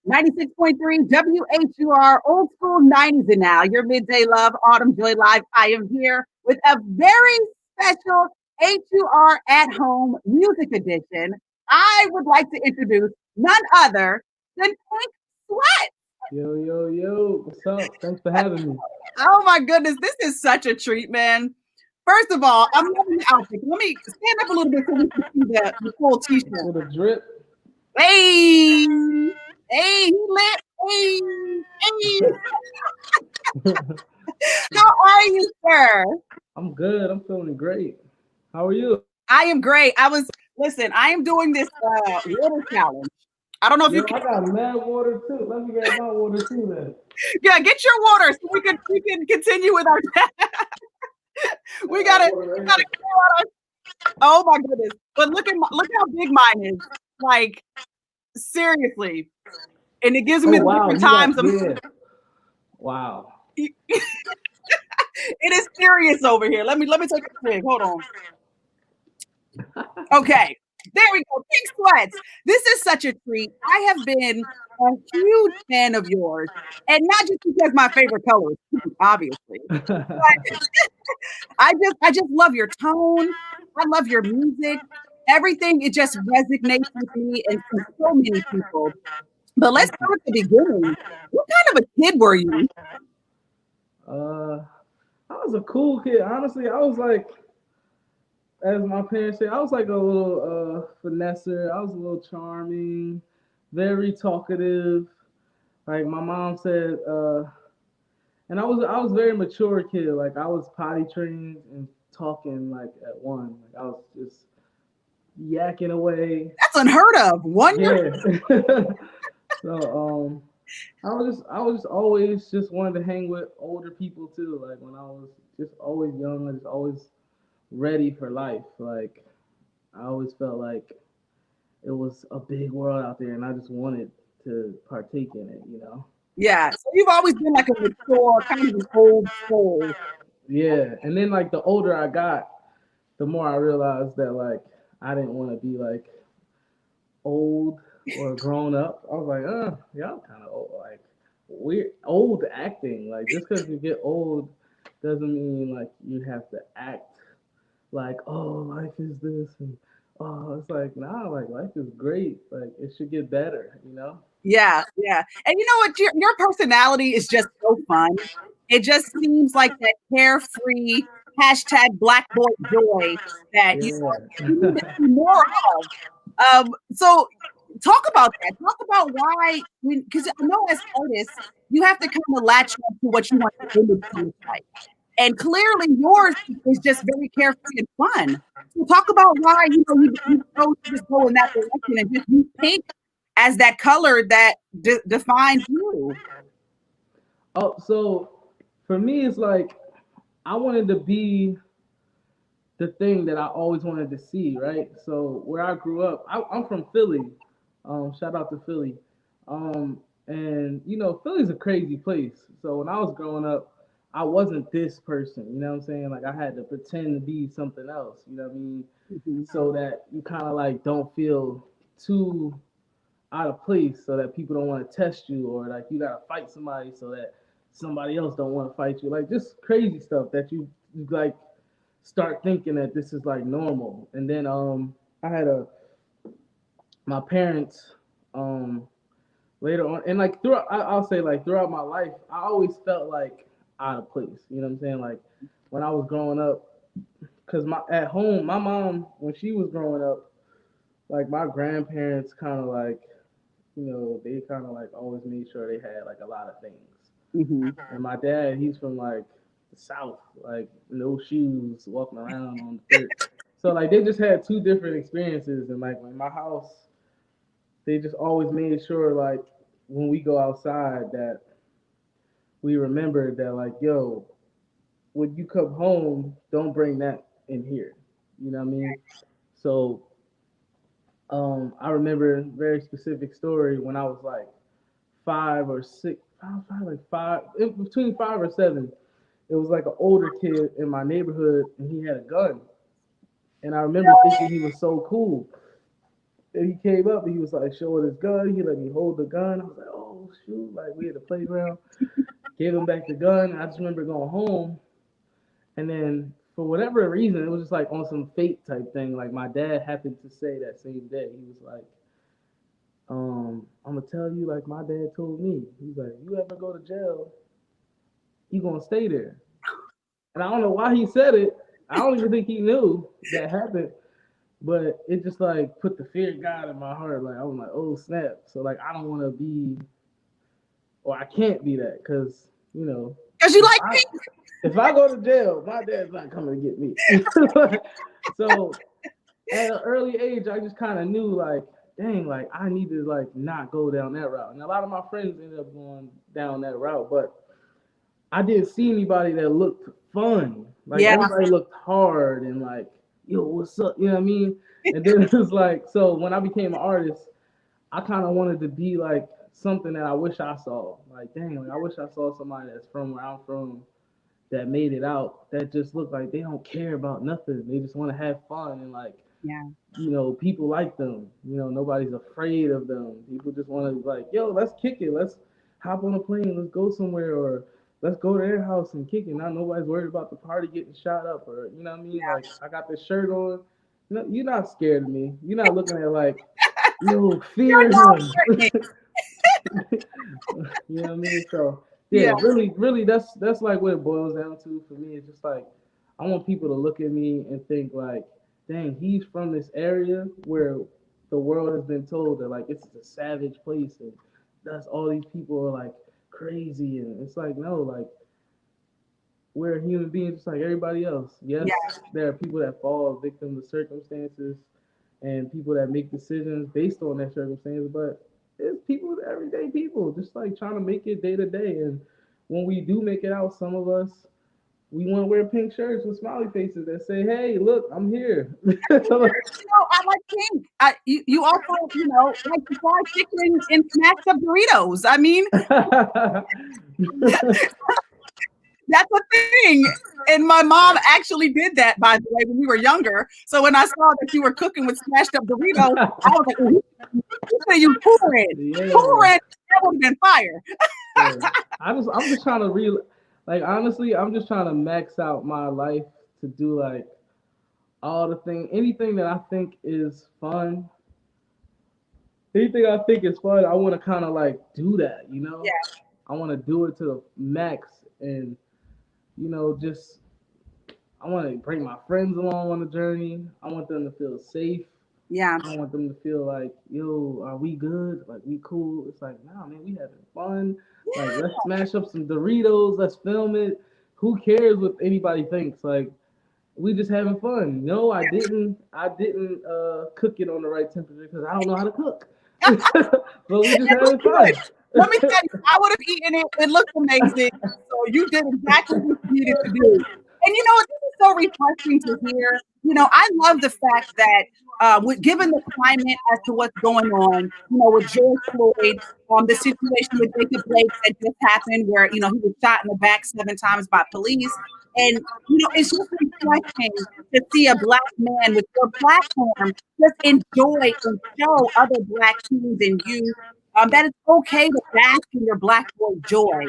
96.3 WHUR, old school 90s and now. Your midday love, Autumn Joy Live. I am here with a very special HUR at home music edition. I would like to introduce none other than Pink Sweat. Yo, yo, yo, what's up? Thanks for having me. Oh my goodness, this is such a treat, man. First of all, I'm loving the outfit. Let me stand up a little bit so we can see the full t-shirt. With a drip. Hey, hey, he lit. Hey, hey. How are you, sir? I'm good. I'm feeling great. How are you? I am great. Listen, I am doing this water challenge. I don't know if Yo, you can, I got mad water too. Let me get my water too then. yeah, get your water so we can continue with our, I we got gotta, water we right gotta here. clear out our, oh my goodness. But look how big mine is. Like, seriously. And it gives Oh me the wow, different you got times of, yeah. Wow. it is serious over here. Let me take a swig. Hold on. Okay, there we go. Pink Sweats. This is such a treat. I have been a huge fan of yours, and not just because my favorite color is pink, obviously. But I just love your tone. I love your music. Everything it just resonates with me and to so many people. But let's Thank you. start at the beginning. What kind of a kid were you? Uh, I was a cool kid. Honestly, I was like, as my parents say, I was like a little finesser. I was a little charming, very talkative. Like my mom said, and I was very mature kid. Like I was potty trained and talking like at one. Like I was just yakking away. That's unheard of. One year. Yeah. So I was just always just wanted to hang with older people too. Like when I was just always young, I was always ready for life. Like I always felt like it was a big world out there, and I just wanted to partake in it. Yeah. So you've always been like a mature, kind of an old soul. Yeah. And then like the older I got, the more I realized that like I didn't want to be like old or grown up. I was like, y'all kind of old, like weird old acting. Like just because you get old doesn't mean like you have to act like, oh, life is this, and oh, it's like nah, like life is great. Like it should get better. Yeah, yeah. And you know what? Your personality is just so fun. It just seems like that carefree hashtag Black Boy Joy that Yeah. you need to see more of. So talk about that. Talk about why, because I know as artists, you have to kind of latch on to what you want the image to look like. And clearly yours is just very carefree and fun. So talk about why you chose to just go in that direction and just use pink as that color that defines you. Oh, so for me, it's like I wanted to be the thing that I always wanted to see, right? So where I grew up, I'm from Philly. Shout out to Philly. And Philly's a crazy place. So when I was growing up, I wasn't this person. You know what I'm saying? Like I had to pretend to be something else. You know what I mean? Mhm. So that you kind of like don't feel too out of place, so that people don't want to test you, or like you gotta fight somebody so that somebody else don't want to fight you. Like just crazy stuff that you like start thinking that this is like normal. And then I had a my parents um later on, and like throughout I'll say like throughout my life, I always felt like out of place. You know what I'm saying? Like when I was growing up, because my at home, my mom when she was growing up, like my grandparents kind of like they kind of like always made sure they had like a lot of things. Mhm. And my dad, he's from like the South, like no shoes, walking around on the dirt. So like they just had two different experiences, and like in my house, they just always made sure like when we go outside that we remember that like yo, when you come home, don't bring that in here. You know what I mean? So I remember a very specific story when I was like 5 or 6, probably like between 5 or 7. It was like an older kid in my neighborhood, and he had a gun. And I remember thinking he was so cool. And he came up and he was like showing his gun. He let me hold the gun. I was like, oh shoot! Like we had the playground. Gave him back the gun. I just remember going home, and then for whatever reason, it was just like on some fate type thing. Like my dad happened to say that same day, he was like, I'm gonna tell you like my dad told me. He's like, you ever go to jail, you gonna stay there. And I don't know why he said it. I don't even think he knew that happened. But it just like put the fear of God in my heart. Like I was like, oh snap. So like I don't want to be, or I can't be that, because you know, Because you if like I pink. if I go to jail, my dad's not coming to get me. So at an early age, I just kind of knew like, dang, like I need to like not go down that route. And a lot of my friends ended up going down that route, but I didn't see anybody that looked fun. Like Yeah. everybody looked hard and like, yo, what's up? You know what I mean? And then it was like, so when I became an artist, I kind of wanted to be like something that I wish I saw. Like, dang, like I wish I saw somebody that's from where I'm from that made it out. That just look like they don't care about nothing. They just want to have fun and like, Yeah. you know, people like them. You know, nobody's afraid of them. People just want to like, yo, let's kick it. Let's hop on a plane. Let's go somewhere, or let's go to their house and kick it. Now nobody's worried about the party getting shot up, or you know what I mean? Like I got this shirt on. No, you're not scared of me. You're not looking at like, yo, You're fear not him. pregnant. You know what I mean? So yeah, Yeah. really, that's like what it boils down to for me. It's just like I want people to look at me and think like, dang, he's from this area where the world has been told that like it's a savage place and that's all these people are like crazy, and it's like no, like we're human beings just like everybody else. Yes, Yeah. there are people that fall victim to circumstances and people that make decisions based on their circumstances, but it's people, everyday people, just like trying to make it day to day. And when we do make it out, some of us we want to wear pink shirts with smiley faces that say, "Hey, look, I'm here." I like pink. You also, like the fried chicken and smashed up Doritos. I mean, that's a thing. And my mom actually did that, by the way, when we were younger. So when I saw that you were cooking with smashed up Doritos, I was like, "What are you pouring? Yeah, Pouring? That would have been fire." yeah. I'm just trying to like honestly, I'm just trying to max out my life to do like all the thing, anything that I think is fun, anything I think is fun, I want to kind of like do that, you know? Yeah, I want to do it to the max and, you know, just, I want to bring my friends along on the journey. I want them to feel safe. yeah, I want them to feel like, yo, are we good? Like, we cool? It's like, nah, man, we having fun. Like, let's smash up some Doritos. Let's film it. Who cares what anybody thinks? Like, we just having fun. No, I didn't cook it on the right temperature because I don't know how to cook. But we just it having looked good. fun. Let me tell you, I would have eaten it. It looked amazing. So you did exactly what you needed to do. And you know what? This is so refreshing to hear. I love the fact that given the climate as to what's going on, with George Floyd, the situation with Jacob Blake that just happened, where he was shot in the back 7 times by police, and it's just refreshing to see a black man with your platform just enjoy and show other black teens and youth that it's okay to bask in your black boy joy.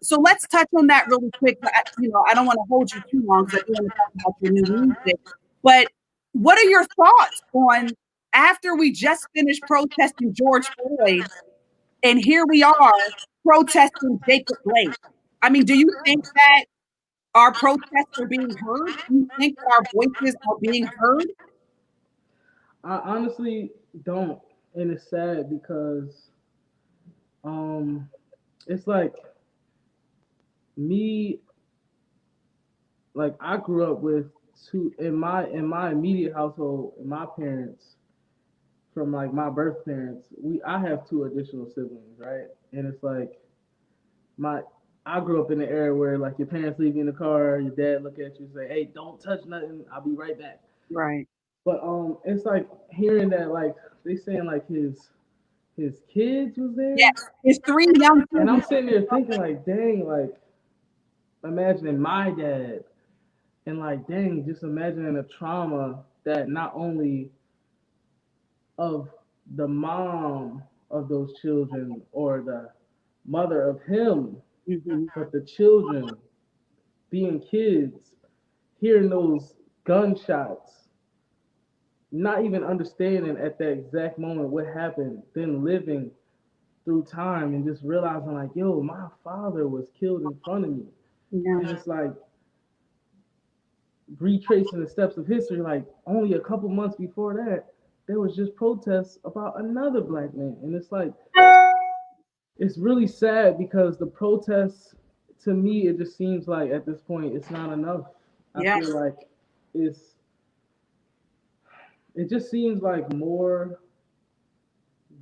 So let's touch on that really quick. I don't want to hold you too long because I do want to talk about your new music. But what are your thoughts on after we just finished protesting George Floyd and here we are protesting Jacob Blake? I mean, do you think that our protests are being heard? Do you think that our voices are being heard? I honestly don't. And it's sad because um it's like me, like I grew up with two in my immediate household, and my parents, from like my birth parents, I have two additional siblings, right? And it's like my I grew up in the era where like your parents leave you in the car, your dad look at you and say, "Hey, don't touch nothing. I'll be right back." Right. But it's like hearing that like they saying like his kids was there, Yes. It's three young and children. I'm sitting there thinking like, dang, like imagining my dad, and like, dang, just imagining the trauma that not only of the mom of those children or the mother of him, Mhm. but the children being kids, hearing those gunshots, not even understanding at that exact moment what happened, then living through time and just realizing like, yo, my father was killed in front of me. Yeah. And it's like retracing the steps of history, like only a couple months before that, there was just protests about another black man. And it's like, it's really sad because the protests, to me, it just seems like at this point, it's not enough. I Yeah. feel like it's, it just seems like more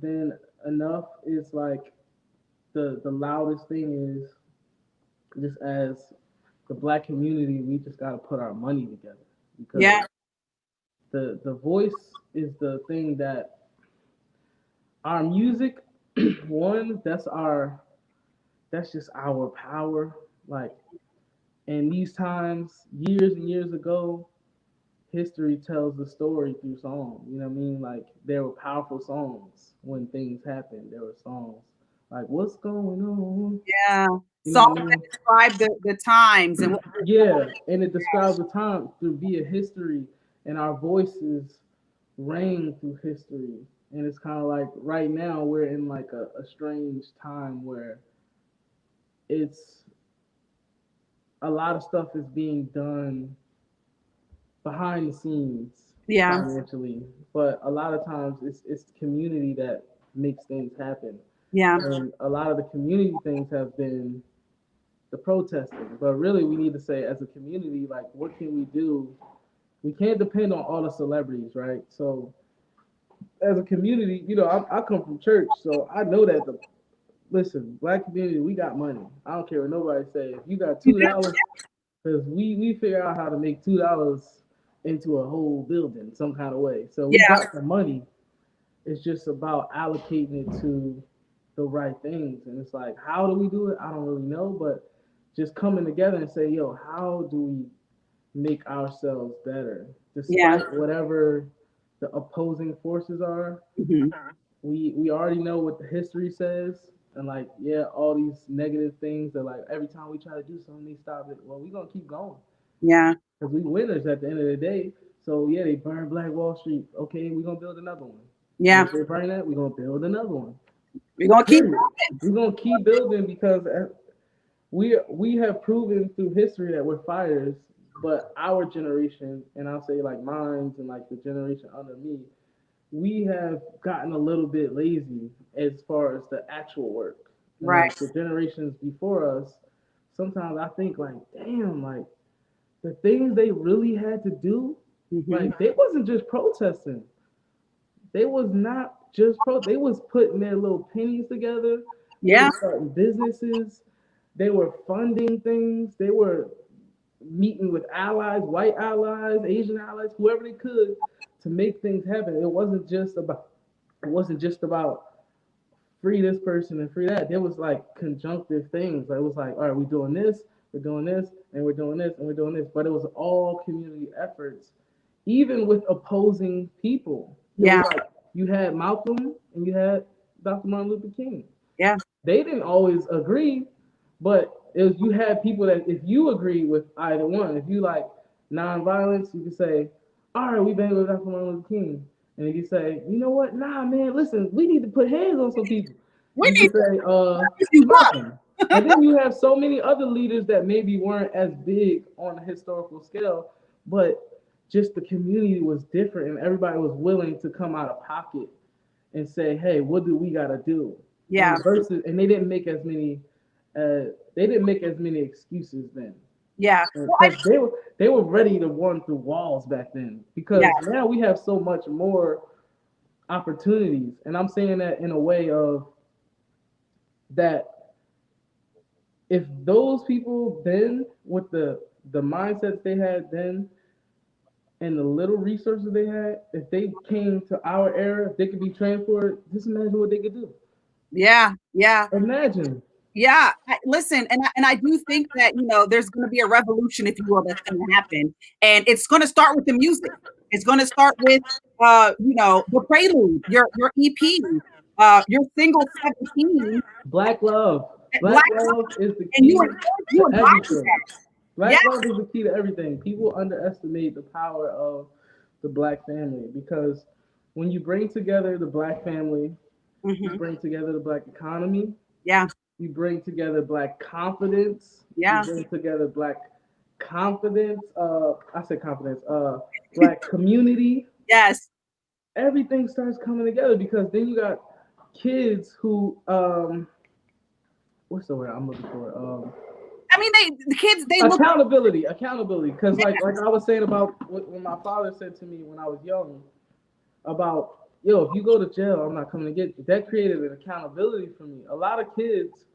than enough. It's like the loudest thing is just as the black community, we just got to put our money together because Yeah. the voice is the thing that our music, one, that's just our power. Like in these times, years and years ago, history tells the story through song. You know what I mean? Like there were powerful songs when things happened. There were songs like "What's Going On." Yeah. You know Songs what I that mean? describe the times and what was going Yeah, and it describes the time through via history, and our voices rang through history. And it's kind of like right now we're in like a strange time where it's a lot of stuff is being done behind the scenes Yeah. financially, but a lot of times it's community that makes things happen. Yeah. And a lot of the community things have been the protesting. But really we need to say as a community, like what can we do? We can't depend on all the celebrities, right? So as a community, I come from church, so I know that the listen, black community, we got money. I don't care what nobody say. If you got $2, because we figure out how to make $2 into a whole building some kind of way. So we Yeah. got the money. It's just about allocating it to the right things. And it's like, how do we do it? I don't really know, but just coming together and say, yo, how do we make ourselves better, Yeah. despite whatever the opposing forces are. Mhm. We already know what the history says, and like yeah, all these negative things that like every time we try to do something, they stop it. Well, we gonna keep going Yeah. because we winners at the end of the day. So yeah, they burned Black Wall Street. Okay, we gonna build another one. And Yeah. if they burn that, we gonna build another one. We're gonna keep Period. moving. We gonna keep building because we have proven through history that we're fighters, but our generation, and I'll say like mine's and like the generation under me, we have gotten a little bit lazy as far as the actual work. And Right. like the generations before us, sometimes I think like, damn, like the things they really had to do, Hmm. like they wasn't just protesting. They was not just they was putting their little pennies together. They Yeah. were starting businesses. They were funding things. They were meeting with allies, white allies, Asian allies, whoever they could to make things happen. It wasn't just about free this person and free that. There was like conjunctive things. Like, it was like, all right, we're doing this, we're doing this, and we're doing this, and we're doing this. But it was all community efforts, even with opposing people. It was Yeah. like you had Malcolm and you had Dr. Martin Luther King. Yeah. They didn't always agree, but it was, you had people that if you agree with either one, if you like nonviolence, you could say, all right, we bang with Dr. Martin Luther King. And you say, you know what? Nah, man, listen, we need to put hands on some people. We You need could say, to keep up. Malcolm. And then you have so many other leaders that maybe weren't as big on a historical scale, but just the community was different and everybody was willing to come out of pocket and say, "Hey, what do we gotta do?" Yeah. And versus, and they didn't make as many excuses then Yeah. Well, because they were ready to run through walls back then. yeah. Because now we have so much more opportunities, and I'm saying that in a way of that if those people then with the mindsets they had then and the little resources they had, if they came to our era, if they could be transported, just imagine what they could do. Yeah. Yeah. Imagine. Yeah, listen, and I do think that there's going to be a revolution, if you will, that's going to happen, and it's going to start with the music. It's going to start with, the Prelude, your EP, your single 17. Black love. Black Love is the and key you to embody everything. that. Black Yeah. love is the key to everything. People underestimate the power of the Black family, because when you bring together the Black family, you bring together the Black economy. Yeah. You bring together Black confidence. Yeah. You bring together Black confidence. I said confidence. Black community. Yes. Everything starts coming together, because then you got kids who what's the word I'm looking for? I mean, the kids, they look. Accountability, because like I was saying about when my father said to me when I was young about, yo, if you go to jail, I'm not coming to get you. That created an accountability for me. A lot of kids,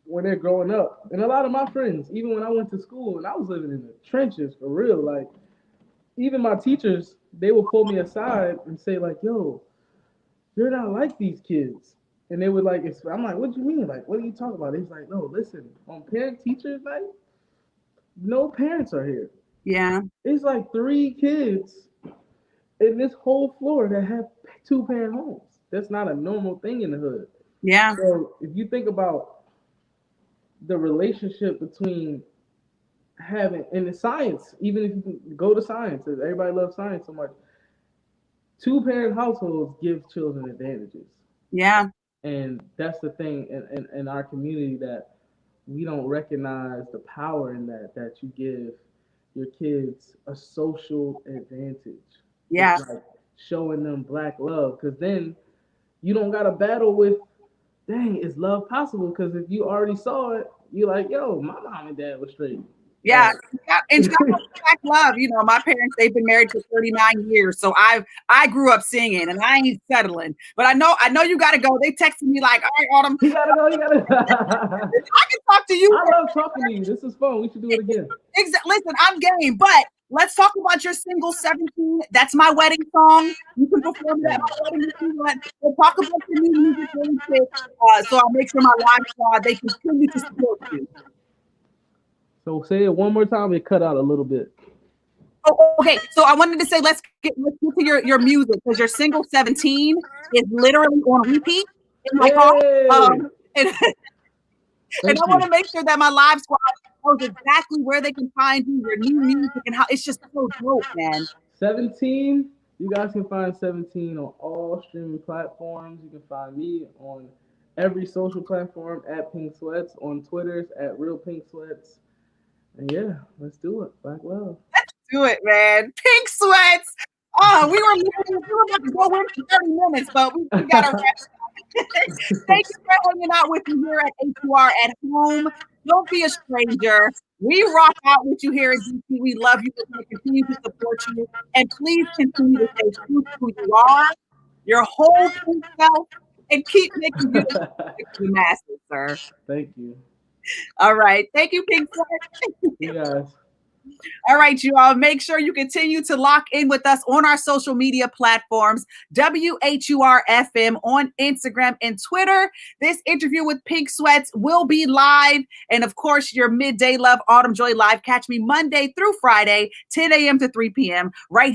when they're growing up, and a lot of my friends, even when I went to school and I was living in the trenches for real, like even my teachers, they would pull me aside and say like, yo, you're not like these kids. And they would like, I'm like, what do you mean? Like, what are you talking about? He's like, no, listen, on parent teachers night, no parents are here. Yeah. It's like 3 kids in this whole floor that have 2-parent homes. That's not a normal thing in the hood. Yeah. So if you think about the relationship between having, and the science, even if you can go to science, everybody loves science so much, 2-parent households give children advantages. Yeah. And that's the thing in our community, that we don't recognize the power in that you give your kids a social advantage. Yeah. It's like showing them Black love, because then you don't got to battle with, dang, is love possible? Because if you already saw it, you're like, yo, my mom and dad was straight. Yeah. And Black love, my parents, they've been married for 39 years. So I grew up singing, and I ain't settling. But I know you gotta go. They texted me like, all right, Autumn. You gotta go, I can talk to you. I love talking to you. This is fun. We should do it again. Listen, I'm game, but let's talk about your single 17. That's my wedding song. You can perform that at my wedding if you want. We'll talk about your new music really quick. So I'll make sure my live squad, they continue to support you. So say it one more time. It cut out a little bit. Oh, okay. So I wanted to say, let's get to your music, because your single 17 is literally on repeat in my car. And I want to make sure that my live squad knows exactly where they can find you, your new music, and how it's just so dope, man. 17. You guys can find 17 on all streaming platforms. You can find me on every social platform at Pink Sweats, on Twitter's at Real Pink Sweats. And yeah, let's do it. Black love. Let's do it, man. Pink Sweats. Oh, we were about to go in for 30 minutes, but we got to wrap. Thank you for hanging out with me here at HUR at home. Don't be a stranger. We rock out with you here at DC. We love you. We're going to continue to support you. And please continue to stay true to who you are, your whole true self, and keep making music to the masses, sir. Thank you. All right. Thank you, Pink Sweat. You guys. All right, you all, make sure you continue to lock in with us on our social media platforms, WHUR-FM on Instagram and Twitter. This interview with Pink Sweats will be live. And of course, your Midday Love Autumn Joy Live. Catch me Monday through Friday, 10 a.m. to 3 p.m. right here.